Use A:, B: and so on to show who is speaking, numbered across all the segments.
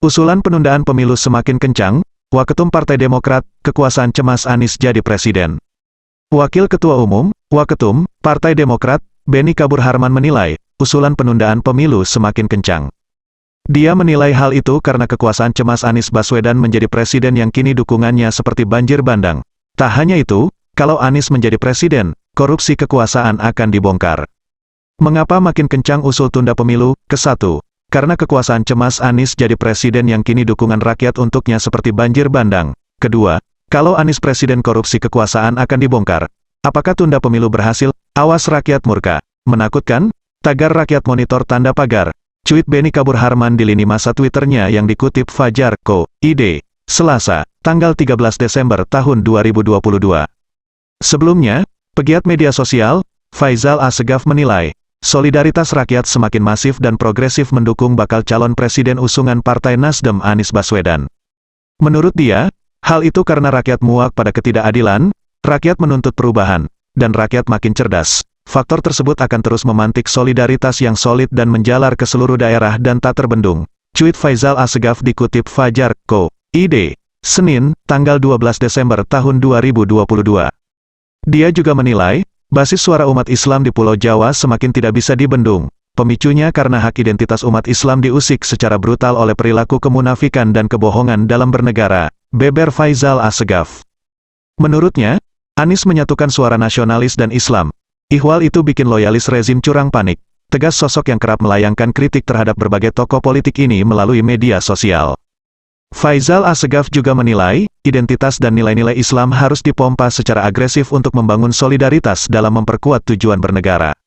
A: Usulan penundaan pemilu semakin kencang, Waketum Partai Demokrat, kekuasaan cemas Anies jadi presiden. Wakil Ketua Umum, Waketum, Partai Demokrat, Benny Kabur Harman menilai, usulan penundaan pemilu semakin kencang. Dia menilai hal itu karena kekuasaan cemas Anies Baswedan menjadi presiden yang kini dukungannya seperti banjir bandang. Tak hanya itu, kalau Anies menjadi presiden, korupsi kekuasaan akan dibongkar. Mengapa makin kencang usul tunda pemilu? Ke-1. Karena kekuasaan cemas Anies jadi presiden yang kini dukungan rakyat untuknya seperti banjir bandang. Kedua, kalau Anies presiden korupsi kekuasaan akan dibongkar. Apakah tunda pemilu berhasil? Awas rakyat murka. Menakutkan? Tagar rakyat monitor tanda pagar. Cuit Benny Kabur Harman di lini masa Twitternya yang dikutip Fajar, Co.id. Selasa, tanggal 13 Desember tahun 2022. Sebelumnya, pegiat media sosial, Faisal Assegaf menilai, solidaritas rakyat semakin masif dan progresif mendukung bakal calon presiden usungan Partai Nasdem Anies Baswedan. Menurut dia, hal itu karena rakyat muak pada ketidakadilan, rakyat menuntut perubahan, dan rakyat makin cerdas. Faktor tersebut akan terus memantik solidaritas yang solid dan menjalar ke seluruh daerah dan tak terbendung. Cuit Faisal Assegaf dikutip Fajar, Co.id. Senin, tanggal 12 Desember tahun 2022. Dia juga menilai, basis suara umat Islam di Pulau Jawa semakin tidak bisa dibendung. Pemicunya karena hak identitas umat Islam diusik secara brutal oleh perilaku kemunafikan dan kebohongan dalam bernegara, beber Faisal Assegaf. Menurutnya, Anies menyatukan suara nasionalis dan Islam. Ihwal itu bikin loyalis rezim curang panik. Tegas sosok yang kerap melayangkan kritik terhadap berbagai tokoh politik ini melalui media sosial. Faisal Assegaf juga menilai, identitas dan nilai-nilai Islam harus dipompa secara agresif untuk membangun solidaritas dalam memperkuat tujuan bernegara.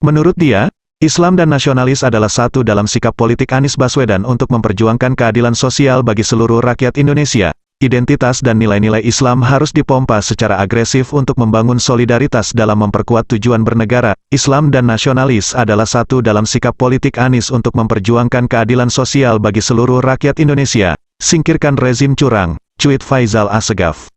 A: Menurut dia, Islam dan nasionalis adalah satu dalam sikap politik Anies Baswedan untuk memperjuangkan keadilan sosial bagi seluruh rakyat Indonesia. Identitas dan nilai-nilai Islam harus dipompa secara agresif untuk membangun solidaritas dalam memperkuat tujuan bernegara. Islam dan nasionalis adalah satu dalam sikap politik Anies untuk memperjuangkan keadilan sosial bagi seluruh rakyat Indonesia. Singkirkan rezim curang, cuit Faisal Assegaf.